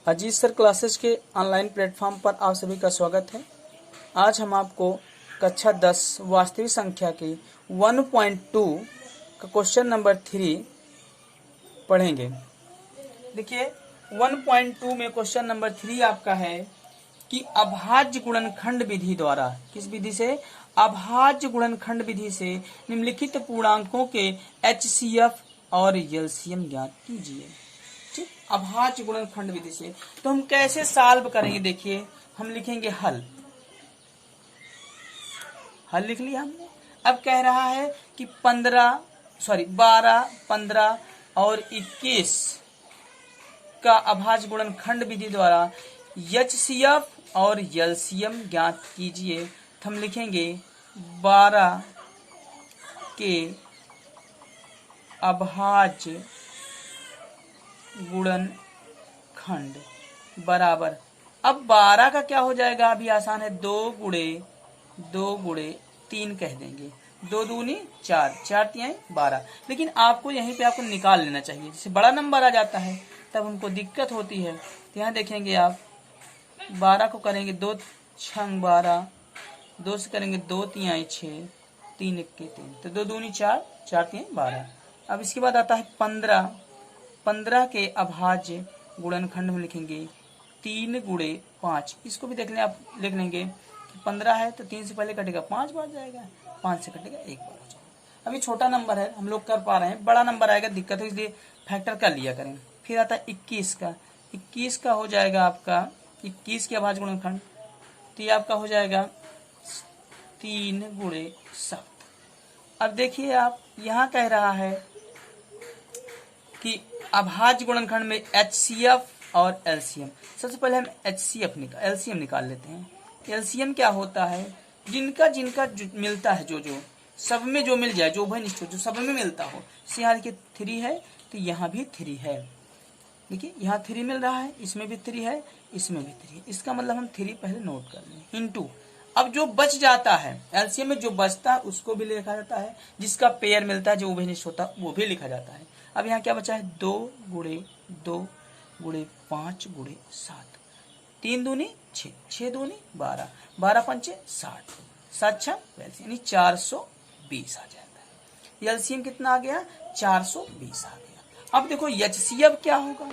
अजीज sir classes के online platform पर आप सभी का स्वागत है। आज हम आपको कक्षा 10 वास्तविक संख्या की 1.2 का क्वेश्चन नंबर 3 पढ़ेंगे। देखिए 1.2 में क्वेश्चन नंबर 3 आपका है कि अभाज्य गुणनखंड विधि द्वारा, किस विधि से? अभाज्य गुणनखंड विधि से निम्नलिखित पूर्णांकों के HCF और LCM ज्ञात कीजिए। ठीक, अभाज्य गुणनखंड विधि से तो हम कैसे सॉल्व करेंगे? देखिए हम लिखेंगे हल लिख लिया हमने। अब कह रहा है कि 12, 15 और 21 का अभाज्य गुणनखंड विधि द्वारा HCF और LCM ज्ञात कीजिए। तो हम लिखेंगे 12 के अभाज्य गुणनखंड बराबर, अब 12 का क्या हो जाएगा? अभी आसान है, 2 गुणे 3 कह देंगे। 2 दूनी 4, 4 तिहाई 12। लेकिन आपको यहीं पे आपको निकाल लेना चाहिए। जैसे बड़ा नंबर आ जाता है तब उनको दिक्कत होती है। तो यहाँ देखेंगे आप 12 को करेंगे 2 छंग 12, 2 से करेंगे 2 तिहाई 6, 3 1 3, तो 2 दूनी 4, 4 तिहाई 12। अब इसके बाद आता है 15 के अभाज्य गुणनखंड में लिखेंगे 3 गुणे 5। इसको भी देख लें, आप लिख लेंगे कि 15 है तो 3 से पहले कटेगा 5 बार जाएगा, 5 से कटेगा 1 बार हो जाएगा। अभी छोटा नंबर है, हम लोग कर पा रहे हैं। बड़ा नंबर आएगा दिक्कत है, इसलिए फैक्टर कर लिया करें। फिर आता है 21 का। 21 का हो जाएगा आपका 21 के अभाज्य गुणनखंड, तो ये आपका हो जाएगा 3 गुणे 7। अब देखिए आप यहाँ कह रहा है कि अभाज्य गुणनखंड में HCF और LCM। सबसे पहले हम LCM निकाल लेते हैं। LCM क्या होता है? जिनका मिलता है, जो सब में जो मिल जाए, जो उभयनिष्ठ हो, जो सब में मिलता हो। यहाँ देखिए 3 है तो यहाँ भी 3 है। देखिए यहाँ 3 मिल रहा है, इसमें भी 3 है, इसमें भी 3 है। इसका मतलब हम 3 पहले नोट कर लें। इनटू अब जो बच जाता है LCM में, जो बचता है उसको भी लिखा जाता है, जिसका पेयर मिलता है, जो उभयनिष्ठ होता है, वो भी लिखा जाता है। अब यहाँ क्या बचा है? 2 गुणे 2 गुणे 5 गुणे 7, 3 दूनी 6, 6 दूनी 12, 12 पंचे 60, 7 6 42, यानी 420 आ जाता है। LCM कितना आ गया? 420 आ गया। अब देखो HCF क्या होगा?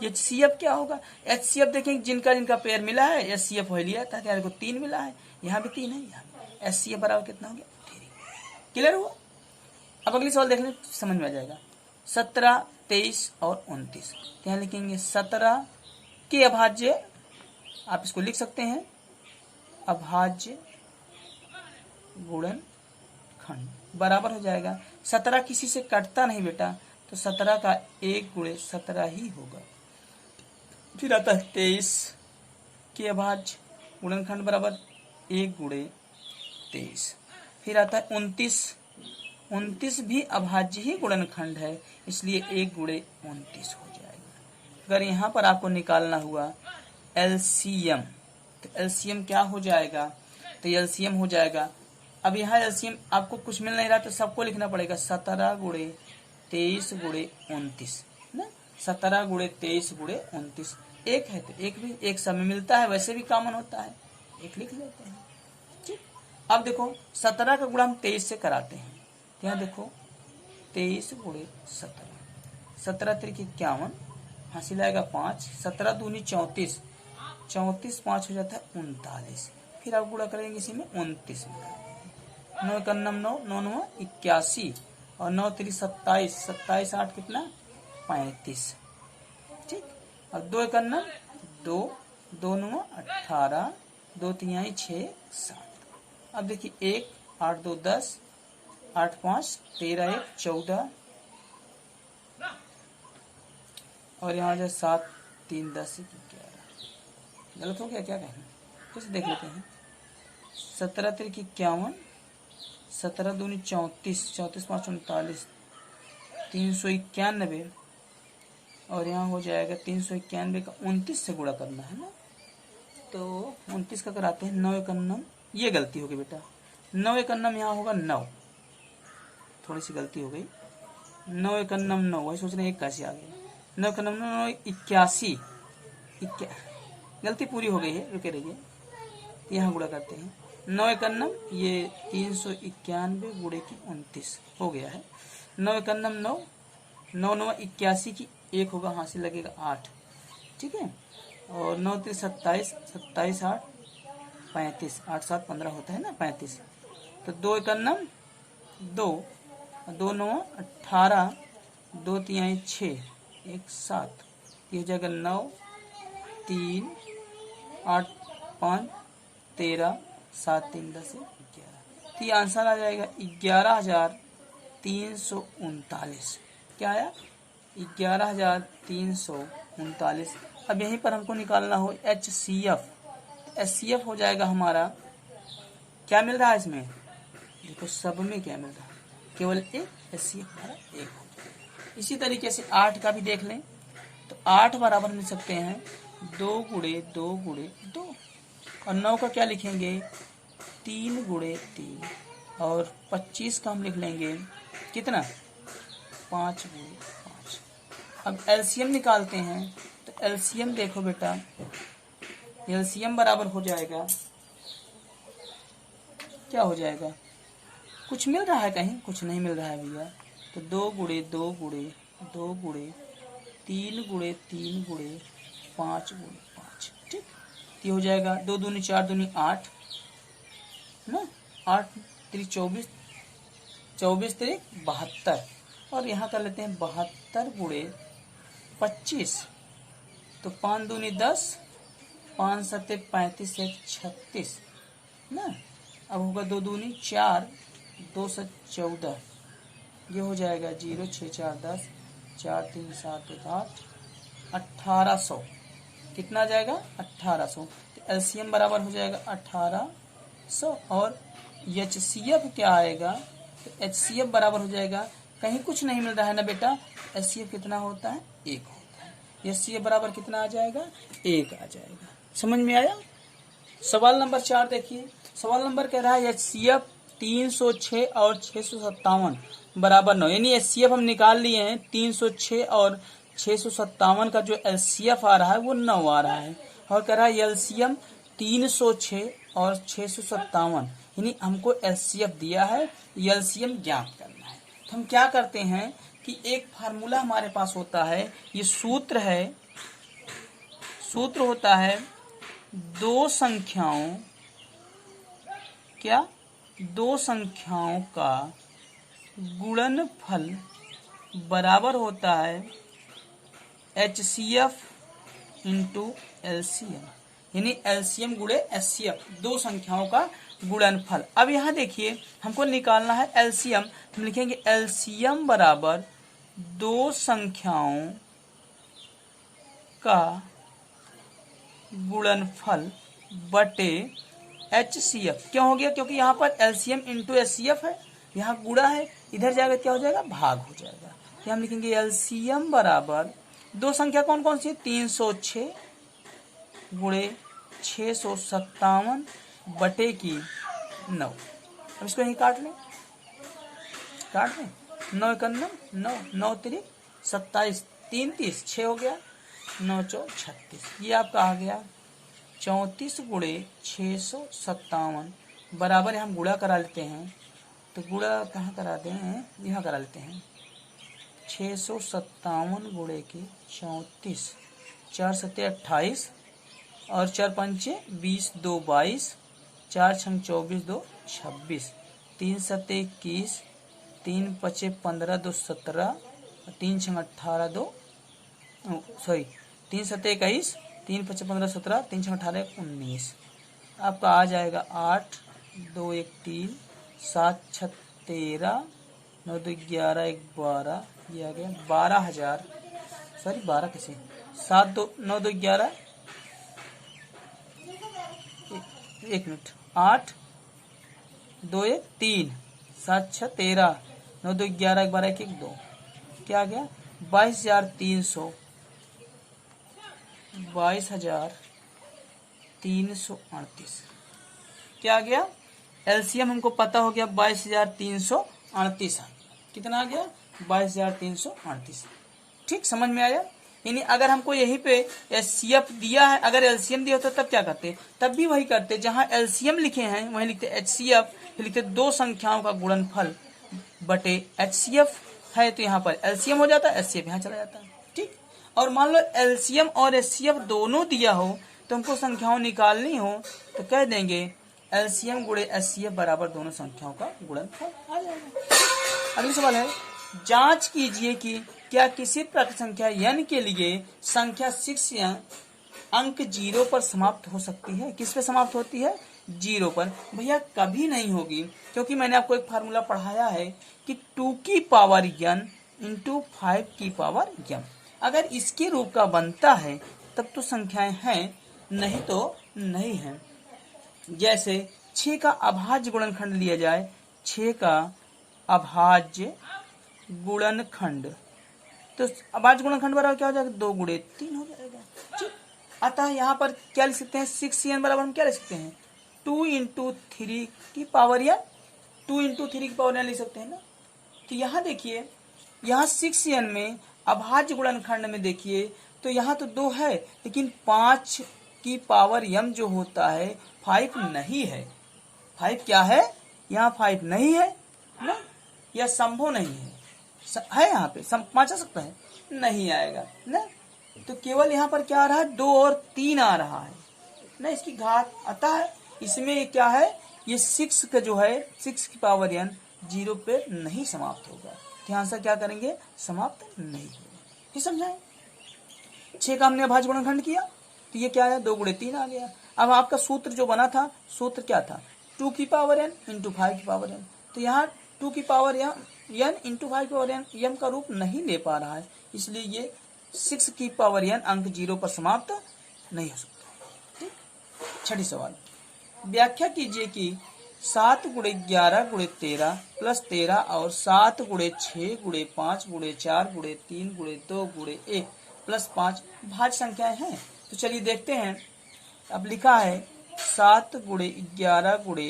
HCF क्या होगा? HCF देखेंगे जिनका पेयर मिला है, HCF हो लिया था। यार को 3 मिला है, यहाँ भी 3 है, यहाँ HCF बराबर कितना हो गया? 3। क्लियर हुआ? अब अगली सवाल देख लें, समझ में आ जाएगा। 17, 23 और 29, यहाँ लिखेंगे 17 के अभाज्य, आप इसको लिख सकते हैं अभाज्य गुणनखंड बराबर हो जाएगा। 17 किसी से कटता नहीं बेटा, तो 17 का 1 गुणे 17 ही होगा। फिर आता है 23 के अभाज्य गुणनखंड बराबर 1 गुणे 23। फिर आता है 29 भी अभाज्य ही गुणनखंड है, इसलिए 1 गुणे 29 हो जाएगा। अगर यहाँ पर आपको निकालना हुआ LCM, तो LCM क्या हो जाएगा? तो LCM हो जाएगा, अब यहाँ LCM आपको कुछ मिल नहीं रहा तो सबको लिखना पड़ेगा 17 गुणे 23 गुणे 29 ना। 17 गुणे 23 गुणे 29, एक है तो एक भी एक समय मिलता है, वैसे भी कॉमन होता है, एक लिख लेते हैं। ठीक, अब देखो 17 का गुणा हम 23 से कराते हैं। यहाँ देखो 23 गुणे 17, 17 3 51, हासिल आएगा 5, 17 दूनी 34, 34 5 हो जाता है 39। फिर आप गुणा करेंगे इसी में 29 में, 9 कन्नम 9, 9 9 81 और 9 3 27, 27 8 कितना? 35। ठीक, अब 2 कन्नम 2, 2 9 18, 2 तिहाई 6 7। अब देखिए 1 8 2 10, 8 5 13 1 14 और यहाँ जो 7 3 10 11। गलत हो गया क्या? कहना कुछ देख लेते हैं। 17 3 51, 17 दूनी 34, 34 5 39, 391 और यहाँ हो जाएगा 391 का 29 से गुणा करना है ना। तो 29 का कराते हैं। 9 एकन्नम, ये गलती हो गई बेटा, 9 एकन्नम यहाँ होगा 9, थोड़ी सी गलती हो गई। 9 एकन्नम 9, वही सोच रहे हैं 1 कैसे आ गया। 9 का 9 81, गलती पूरी हो गई है, रुके रहिए, यहाँ गुणा करते हैं। 9 एकन्नम ये 391 गुणे की 29 हो गया है। 9 एकन्नम 9, 9 9 81 की 1 होगा, हाथ से लगेगा 8, ठीक है। और 9 3 27, 27 8 35, 8 7 15 होता है ना 35। तो 2 एकन्नम 2, 2 9 18, 2 3 6, 1 7, ये हो जाएगा 9 3 8 5 13 7 3 10 11। तो ये आंसर आ जाएगा 11,339। क्या आया? 11,339। अब यहीं पर हमको निकालना हो HCF। HCF हो जाएगा हमारा, क्या मिल रहा है इसमें, देखो सब में क्या मिल रहा है, केवल एक HCF हमारा एक हो जाएगा। इसी तरीके से 8 का भी देख लें, तो 8 बराबर मिल सकते हैं 2 गुणे 2 गुणे 2। और 9 का क्या लिखेंगे, 3 गुणे 3। और 25 का हम लिख लेंगे कितना, 5 गुणे 5। अब LCM निकालते हैं, तो LCM देखो बेटा, LCM बराबर हो जाएगा, क्या हो जाएगा, कुछ मिल रहा है कहीं, कुछ नहीं मिल रहा है भैया। तो 2 गुणे 2 गुणे 2 गुणे 3 गुणे 3 गुणे 5 गुणे 5, ठीक। ये हो जाएगा 2 दूनी 4 दूनी 8 ना, 8 3 24, 24 3 72। और यहाँ कर लेते हैं 72 गुणे 25। तो 5 दूनी 10, 5 7 35 1 36 ना। अब होगा 2 दूनी 4, 2 7 14, ये हो जाएगा 0 6 4 10, 4 3 7 1 8, 1800। कितना आ जाएगा, 1800। तो LCM बराबर हो जाएगा 1800। और HCF क्या आएगा, तो HCF बराबर हो जाएगा, कहीं कुछ नहीं मिल रहा है ना बेटा, HCF कितना होता है, 1 होता है। HCF बराबर कितना आ जाएगा, 1 आ जाएगा। समझ में आया। सवाल नंबर 4 देखिए। सवाल नंबर कह रहा है HCF 306 और 657 बराबर 9, यानी HCF हम निकाल लिए हैं, 306 और 657 का जो LCF आ रहा है वो 9 आ रहा है। और कह रहा है LCM 306 और 657, यानी हमको LCF दिया है, LCM ज्ञात करना है। तो हम क्या करते हैं कि एक फार्मूला हमारे पास होता है, ये सूत्र है, सूत्र होता है दो संख्याओं, क्या, दो संख्याओं का गुणनफल बराबर होता है HCF इंटू LCM, यानी LCM गुणे HCF, दो संख्याओं का गुणनफल। अब यहाँ देखिए हमको निकालना है LCM, हम लिखेंगे LCM बराबर दो संख्याओं का गुणनफल बटे HCF। क्यों हो गया, क्योंकि यहाँ पर LCM इंटू HCF है, यहाँ गुणा है, इधर जाएगा क्या हो जाएगा, भाग हो जाएगा। तो हम लिखेंगे LCM बराबर, दो संख्या कौन कौन सी है, 306 गुणे 657 बटे की 9। अब इसको यहीं काट लें, 9 एकन्नम 9, 9 तिरिक 27, 3 30, 6 हो गया, 9 4 36। ये आपका आ गया 34 गुणे 657 बराबर, हम गुणा करा लेते हैं। तो गुणा कहाँ कराते हैं, यहाँ करा लेते हैं। 657 गुणे के 34, 4 7 28 और 4 5 20, 2 22, 4 6 24, 2 26, 3 7 21, 3 5 15, 2 17, 3 6 18, 2 सॉरी 3 7 21, 3 5 15 17, 3 6 18 19। आपका आ जाएगा 8 2 1 3, 7 6 13, 9 2 11 1 12, ये आ गया 12,000, सॉरी 12 कैसे, 7 2 9 2 11, एक मिनट, 8 2 1 3, 7 6 13, 9 2 11 1 12 1 1 2, क्या आ गया 22,300, 22,338। क्या आ गया, LCM हमको पता हो गया 22,338 आ गया। कितना आ गया, 22,338। ठीक, समझ में आया। यानी अगर हमको यहीं पे HCF दिया है, अगर LCM दिया होता तब क्या करते, तब भी वही करते, जहां LCM लिखे हैं वहीं लिखते HCF, फिर लिखते दो संख्याओं का गुणनफल बटे HCF है, तो यहाँ पर LCM हो जाता है, HCF यहाँ चला जाता है। ठीक, और मान लो LCM और HCF दोनों दिया हो तो हमको संख्याओं निकालनी हो तो कह देंगे LCM गुणे HCF बराबर दोनों संख्याओं का गुणनफल आ जाएगा। अगला सवाल है, जांच कीजिए कि क्या किसी प्राकृत संख्या n के लिए संख्या 6 या अंक 0 पर समाप्त हो सकती है। किस पे समाप्त होती है, 0 पर। भैया कभी नहीं होगी, क्योंकि मैंने आपको एक फार्मूला पढ़ाया है कि 2 की पावर n इंटू 5 की पावर m, अगर इसके रूप का बनता है तब तो संख्याएं हैं, नहीं तो नहीं है। जैसे 6 का अभाज्य गुणनखंड लिया जाए, 6 का अभाज्य गुणनखंड, तो अभाज्य गुणनखंड बराबर क्या हो जाएगा, 2 गुणे 3 हो जाएगा। ठीक, अतः यहाँ पर क्या लिख सकते हैं, 6n बराबर हम क्या लिख सकते हैं, 2 इंटू 3 की पावर n, 2 इंटू 3 की पावर n लिख सकते हैं ना। तो यहाँ देखिए, यहाँ 6n में अभाज्य गुणनखंड में देखिए तो यहाँ तो 2 है, लेकिन 5 की पावर m जो होता है 5 नहीं है। 5 क्या है, यहाँ 5 नहीं है ना, यह संभव नहीं है यहाँ पे 5 आ सकता है, नहीं आएगा ना। तो केवल यहाँ पर क्या आ रहा है, 2 और 3 आ रहा है ना, इसकी घात। अतः इसमें क्या है, ये 6 का जो है 6 की पावर n 0 पे नहीं समाप्त होगा। ध्यान से क्या करेंगे, समाप्त नहीं होगा। ये समझाएं, 6 का हमने अभाज्य गुणनखंड किया तो ये क्या है, 2 गुणे 3 आ गया। अब आपका सूत्र जो बना था, सूत्र क्या था, 2 की पावर n इंटू 5 की पावर n, तो यहाँ 2 की पावर n इंटू 5 की पावर n m का रूप नहीं ले पा रहा है, इसलिए ये 6 की पावर n अंक 0 पर समाप्त नहीं हो सकता। ठीक, छठी सवाल, व्याख्या कीजिए कि 7 गुणे 11 गुणे 13 प्लस 13 और 7 गुणे 6 गुणे 5 गुणे 4 गुणे 3 गुणे 2 गुणे 1 प्लस 5 भाज्य संख्याएं हैं। तो चलिए देखते हैं। अब लिखा है 7 गुणे 11 गुणे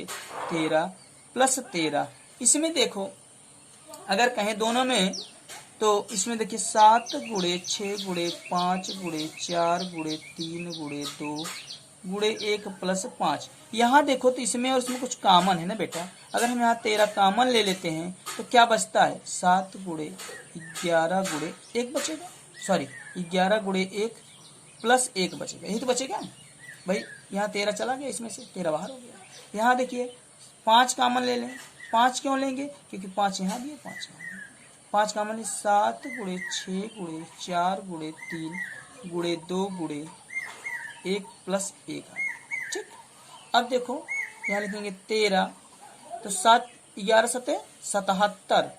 13 प्लस 13, इसमें देखो अगर कहें दोनों में तो इसमें देखिए 7 गुणे 6 गुणे 5 गुणे 4 गुणे 3 गुणे 2 गुणे 1 प्लस 5, यहाँ देखो तो इसमें और इसमें कुछ कॉमन है ना बेटा। अगर हम यहाँ 13 कॉमन ले लेते हैं तो क्या बचता है, 7 गुणे 11 गुणे 1 बचेगा, सॉरी 11 गुणे 1 प्लस 1 बचेगा, यही तो बचेगा भाई। यहाँ 13 चला गया, इसमें से 13 बाहर हो गया। यहाँ देखिए 5 कॉमन ले लें, 5 क्यों लेंगे, क्योंकि 5 यहाँ भी है, 5 यहाँ भी। 5 कॉमन ले, 7 गुणे 6 गुणे 4 गुणे 3 गुणे 2 गुणे 1 प्लस 1 आ गया। ठीक, अब देखो यहाँ लिखेंगे 13, तो 7 11 सते 77,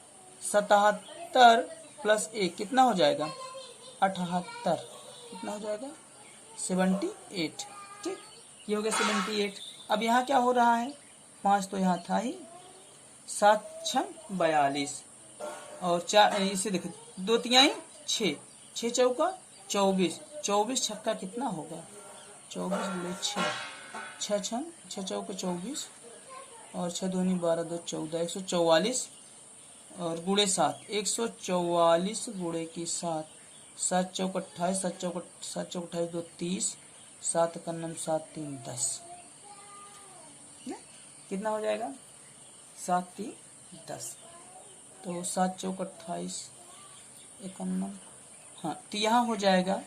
77 प्लस 1 कितना हो जाएगा, 78, कितना हो जाएगा, 78। ठीक, ये हो गया 78। अब यहाँ क्या हो रहा है, 5 तो यहाँ था ही, 7 6 42 और 4, इसे देखो 2 तिहाई 6, 6 चौका 24, 24 छक्का कितना होगा, 24 गुणे 6, 6 चौका 24 और 6 दूनी 12 2 14, 144 और गुणे 7, 144 गुणे की 7, 7 चौक 28, 7 चौक 28 2 30, 7 का 9 7 3 10, कितना हो जाएगा, 7 3 10, तो 7 चौक 28 51, हाँ तो यहाँ हो जाएगा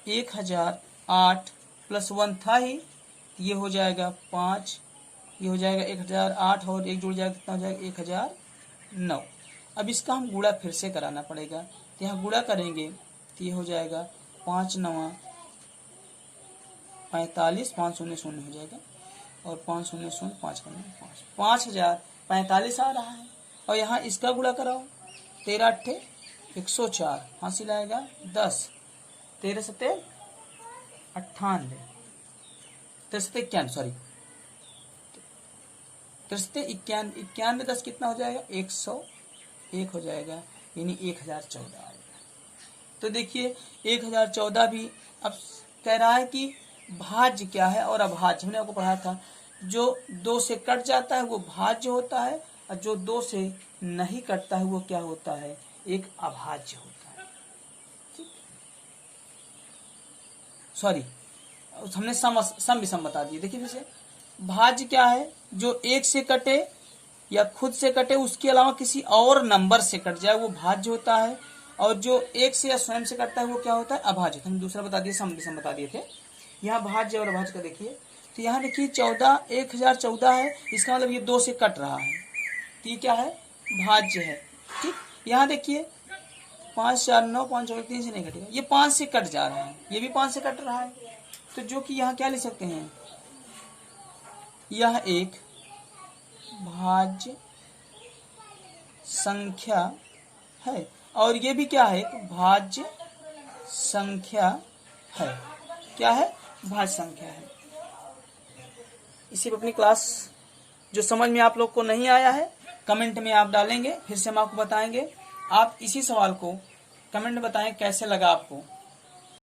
1008 प्लस 1 था ही, ये हो जाएगा 5, ये हो जाएगा 1008 और 1 जुड़ जाएगा, कितना हो जाएगा 1009। अब इसका हम गुणा फिर से कराना पड़ेगा, तो यहाँ गुणा करेंगे तो ये हो जाएगा 5 9 45, 5 0 0 हो जाएगा और 5 0 0 5 का 5, 5045 आ रहा है। और यहाँ इसका गुणा कराओ, 13 8 104, हासिल आएगा 10, 13 7 98, 13 7 91, सॉरी 13 7 91, 10 कितना हो जाएगा, 101 हो जाएगा, यानी 1014 आएगा। तो देखिए 1014 भी अब कह रहा है कि भाज्य क्या है और अभाज्य, हमने आपको पढ़ा था, जो 2 से कट जाता है वो भाज्य होता है और जो 2 से नहीं कटता है वो क्या होता है, एक अभाज्य होता है। ठीक, सॉरी हमने सम विषम बता दिए। देखिए फिर से, भाज्य क्या है, जो एक से कटे या खुद से कटे उसके अलावा किसी और नंबर से कट जाए वो भाज्य होता है, और जो एक से या स्वयं से कटता है वो क्या होता है, अभाज्य। हम दूसरा बता दिए, सम विषम बता दिए थे। यहाँ भाज्य और अभाज्य का देखिए, तो यहाँ देखिए 14 1014 है, इसका मतलब ये 2 से कट रहा है, तो ये क्या है, भाज्य है। ठीक, यहाँ देखिए 5 4 9 5 4 3 से नहीं कटेगा, ये 5 से कट जा रहा है, ये भी 5 से कट रहा है, तो जो कि यहाँ क्या लिख सकते हैं, यह एक भाज्य संख्या है, और ये भी क्या है, एक भाज्य संख्या है। क्या है, भाज्य संख्या है। इसी पर अपनी क्लास जो समझ में आप लोग को नहीं आया है कमेंट में आप डालेंगे, फिर से हम आपको बताएंगे। आप इसी सवाल को कमेंट में बताएं कैसे लगा आपको।